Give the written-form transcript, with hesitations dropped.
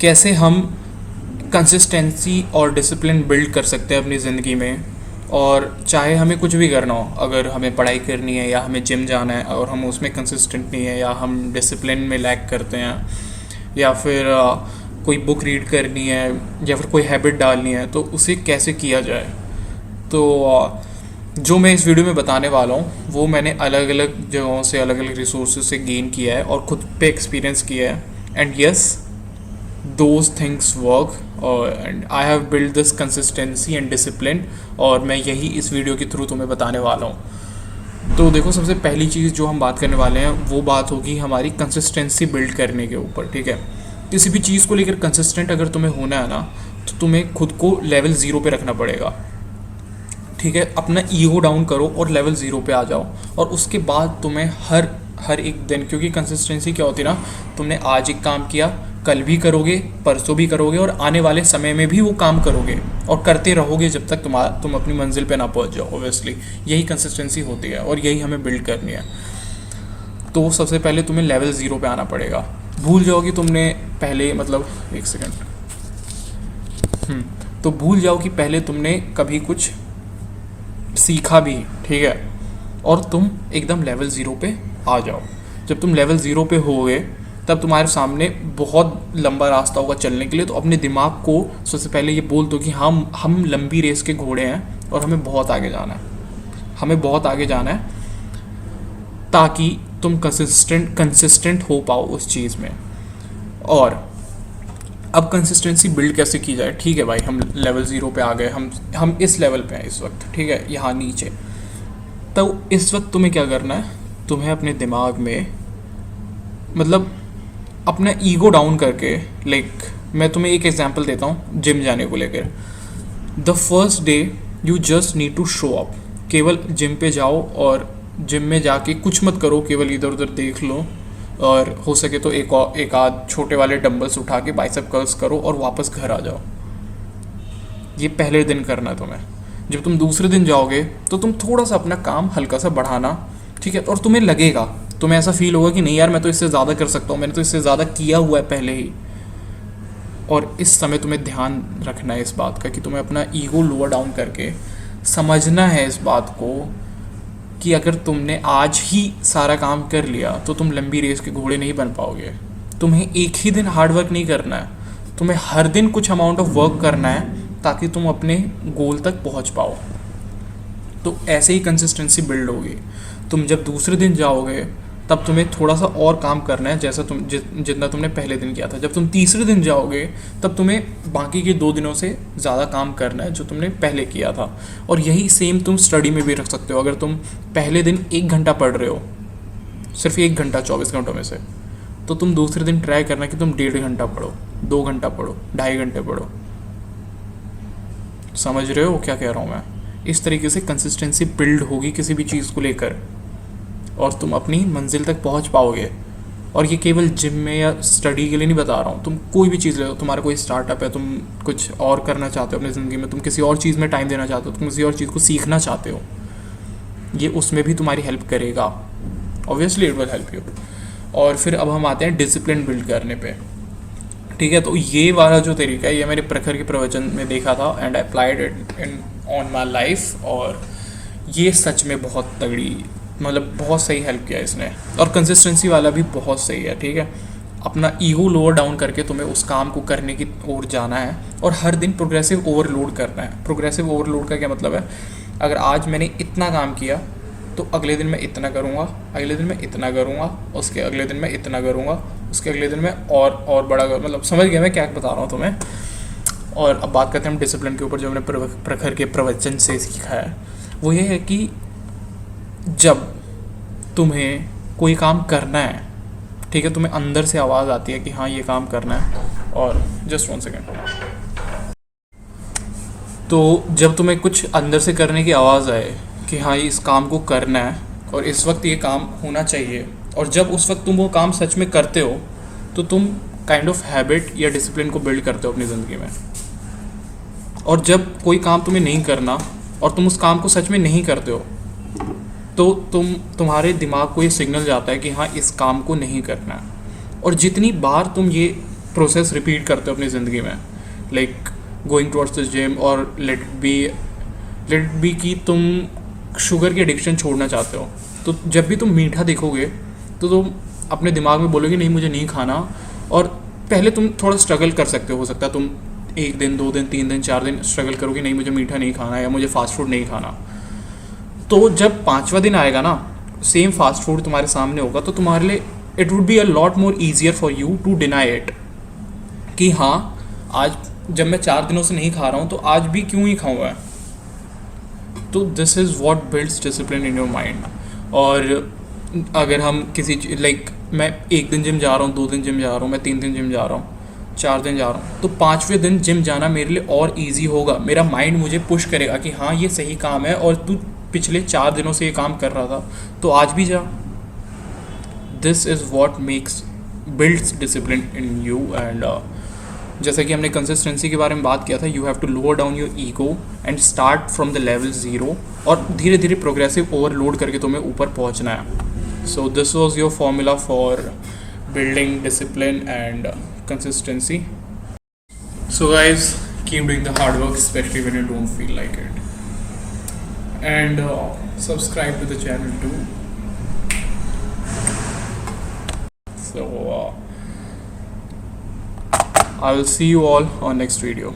कैसे हम कंसिस्टेंसी और डिसिप्लिन बिल्ड कर सकते हैं अपनी ज़िंदगी में। और चाहे हमें कुछ भी करना हो, अगर हमें पढ़ाई करनी है या हमें जिम जाना है और हम उसमें कंसिस्टेंट नहीं है, या हम डिसिप्लिन में लैक करते हैं, या फिर कोई बुक रीड करनी है, या फिर कोई हैबिट डालनी है, तो उसे कैसे किया जाए। तो जो मैं इस वीडियो में बताने वाला हूँ वो मैंने अलग अलग जगहों से, अलग अलग रिसोर्सेज से गेन किया है और ख़ुद पे एक्सपीरियंस किया है। And yes, those things work and I have build this consistency and discipline, और मैं यही इस वीडियो के थ्रू तुम्हें बताने वाला हूँ। तो देखो, सबसे पहली चीज़ जो हम बात करने वाले हैं वो बात होगी हमारी कंसिस्टेंसी बिल्ड करने के ऊपर। ठीक है, किसी भी चीज़ को लेकर कंसिस्टेंट अगर तुम्हें होना है ना, तो तुम्हें खुद को लेवल 0 पे रखना पड़ेगा। ठीक है, अपना ईगो डाउन करो और लेवल 0 पे आ जाओ, और उसके बाद तुम्हें हर एक दिन, क्योंकि कंसिस्टेंसी क्या होती है ना, तुमने आज एक काम किया, कल भी करोगे, परसों भी करोगे, और आने वाले समय में भी वो काम करोगे और करते रहोगे जब तक तुम अपनी मंजिल पे ना पहुंच जाओ। ओब्वियसली यही कंसिस्टेंसी होती है और यही हमें बिल्ड करनी है। तो सबसे पहले तुम्हें लेवल 0 पे आना पड़ेगा। भूल जाओ कि तुमने पहले, मतलब एक सेकेंड, तो भूल जाओ कि पहले तुमने कभी कुछ सीखा भी। ठीक है, और तुम एकदम लेवल 0 पे आ जाओ। जब तुम लेवल 0 पे होगे तब तुम्हारे सामने बहुत लंबा रास्ता होगा चलने के लिए। तो अपने दिमाग को सबसे पहले ये बोल दो कि हम लंबी रेस के घोड़े हैं और हमें बहुत आगे जाना है, हमें बहुत आगे जाना है, ताकि तुम कंसिस्टेंट हो पाओ उस चीज़ में। और अब कंसिस्टेंसी बिल्ड कैसे की जाए। ठीक है भाई, हम लेवल 0 पे आ गए, हम इस लेवल पे हैं इस वक्त। ठीक है, यहाँ नीचे। तो इस वक्त तुम्हें क्या करना है, तुम्हें अपने दिमाग में, मतलब अपना ईगो डाउन करके, मैं तुम्हें एक एग्जांपल देता हूँ जिम जाने को लेकर। The first day you just need to show up. केवल जिम पे जाओ और जिम में जाके कुछ मत करो, केवल इधर उधर देख लो, और हो सके तो एक आध छोटे वाले डंबल्स उठा के बाइसेप कर्ल्स करो और वापस घर आ जाओ। ये पहले दिन करना है तुम्हें। जब तुम दूसरे दिन जाओगे तो तुम थोड़ा सा अपना काम हल्का सा बढ़ाना। ठीक है, और तुम्हें लगेगा, तुम्हें ऐसा फील होगा कि नहीं यार, मैं तो इससे ज़्यादा कर सकता हूँ, मैंने तो इससे ज़्यादा किया हुआ है पहले ही। और इस समय तुम्हें ध्यान रखना है इस बात का कि तुम्हें अपना ईगो लोअर डाउन करके समझना है इस बात को कि अगर तुमने आज ही सारा काम कर लिया तो तुम लंबी रेस के घोड़े नहीं बन पाओगे। तुम्हें एक ही दिन हार्ड वर्क नहीं करना है, तुम्हें हर दिन कुछ अमाउंट ऑफ वर्क करना है ताकि तुम अपने गोल तक पहुंच पाओ। तो ऐसे ही कंसिस्टेंसी बिल्ड होगी। तुम जब दूसरे दिन जाओगे तब तुम्हें थोड़ा सा और काम करना है, जैसा जितना तुमने पहले दिन किया था। जब तुम तीसरे दिन जाओगे तब तुम्हें बाकी के 2 दिनों से ज़्यादा काम करना है जो तुमने पहले किया था। और यही सेम तुम स्टडी में भी रख सकते हो। अगर तुम पहले दिन 1 घंटा पढ़ रहे हो, सिर्फ 1 घंटा 24 घंटों में से, तो तुम दूसरे दिन ट्राई करना कि तुम 1.5 घंटा पढ़ो, 2 घंटा पढ़ो, 2.5 घंटे पढ़ो। समझ रहे हो क्या कह रहा हूँ मैं? इस तरीके से कंसिस्टेंसी बिल्ड होगी किसी भी चीज़ को लेकर, और तुम अपनी मंजिल तक पहुंच पाओगे। और ये केवल जिम में या स्टडी के लिए नहीं बता रहा हूँ, तुम कोई भी चीज़ ले लो, तुम्हारा कोई स्टार्टअप है, तुम कुछ और करना चाहते हो अपनी ज़िंदगी में, तुम किसी और चीज़ में टाइम देना चाहते हो, तुम किसी और चीज़ को सीखना चाहते हो, ये उसमें भी तुम्हारी हेल्प करेगा। Obviously it will help you. और फिर अब हम आते हैं डिसिप्लिन बिल्ड करने पे। ठीक है, तो ये वाला जो तरीका है ये मैंने प्रखर के प्रवचन में देखा था and I applied it in on my life, और ये सच में बहुत तगड़ी, मतलब बहुत सही हेल्प किया इसने। और कंसिस्टेंसी वाला भी बहुत सही है। ठीक है, अपना ईगो लोअर डाउन करके तुम्हें उस काम को करने की ओर जाना है, और हर दिन प्रोग्रेसिव ओवरलोड करना है। प्रोग्रेसिव ओवरलोड का क्या मतलब है, अगर आज मैंने इतना काम किया तो अगले दिन मैं इतना करूँगा, अगले दिन मैं इतना करूँगा, उसके अगले दिन मैं इतना करूँगा, उसके अगले दिन मैं और बड़ा मतलब समझ गया मैं क्या बता रहा हूँ तुम्हें। और अब बात करते हैं हम डिसिप्लिन के ऊपर, जो हमने प्रखर के प्रवचन से सीखा है। वो ये है कि जब तुम्हें कोई काम करना है, ठीक है, तुम्हें अंदर से आवाज़ आती है कि हाँ ये काम करना है, और जस्ट 1 सेकेंड, तो जब तुम्हें कुछ अंदर से करने की आवाज़ आए कि हाँ इस काम को करना है और इस वक्त ये काम होना चाहिए, और जब उस वक्त तुम वो काम सच में करते हो तो तुम काइंड ऑफ हैबिट या डिसिप्लिन को बिल्ड करते हो अपनी ज़िंदगी में। और जब कोई काम तुम्हें नहीं करना और तुम उस काम को सच में नहीं करते हो तो तुम्हारे दिमाग को ये सिग्नल जाता है कि हाँ इस काम को नहीं करना है। और जितनी बार तुम ये प्रोसेस रिपीट करते हो अपनी ज़िंदगी में, like going towards the gym, और लेट बी कि तुम शुगर की एडिक्शन छोड़ना चाहते हो, तो जब भी तुम मीठा देखोगे तो तुम अपने दिमाग में बोलोगे नहीं मुझे नहीं खाना। और पहले तुम थोड़ा स्ट्रगल कर सकते हो सकता है तुम 1 दिन 2 दिन 3 दिन 4 दिन स्ट्रगल करोगे, नहीं मुझे मीठा नहीं खाना या मुझे फास्ट फूड नहीं खाना। तो जब 5वां दिन आएगा ना, सेम फास्ट फूड तुम्हारे सामने होगा, तो तुम्हारे लिए it would be a lot more easier for you to deny it, कि हाँ आज जब मैं 4 दिनों से नहीं खा रहा हूँ तो आज भी क्यों ही खाऊंगा। तो this is what builds discipline in your mind. और अगर हम किसी लाइक मैं 1 दिन जिम जा रहा हूँ, 2 दिन जिम जा रहा हूँ, मैं 3 दिन जिम जा रहा हूँ, 4 दिन जा रहा हूँ, तो 5वें दिन जिम जाना मेरे लिए और इजी होगा। मेरा माइंड मुझे पुश करेगा कि हाँ ये सही काम है और तू पिछले 4 दिनों से ये काम कर रहा था तो आज भी जा। This is what makes builds discipline in you. And जैसा कि हमने कंसिस्टेंसी के बारे में बात किया था, you have to lower down your ego and start from the level 0, और धीरे धीरे प्रोग्रेसिव ओवरलोड करके तुम्हें ऊपर पहुंचना है। So this was your formula for building discipline and consistency. So guys, keep doing the hard work specially when you don't feel like it, and subscribe to the channel too. So I will see you all on next video.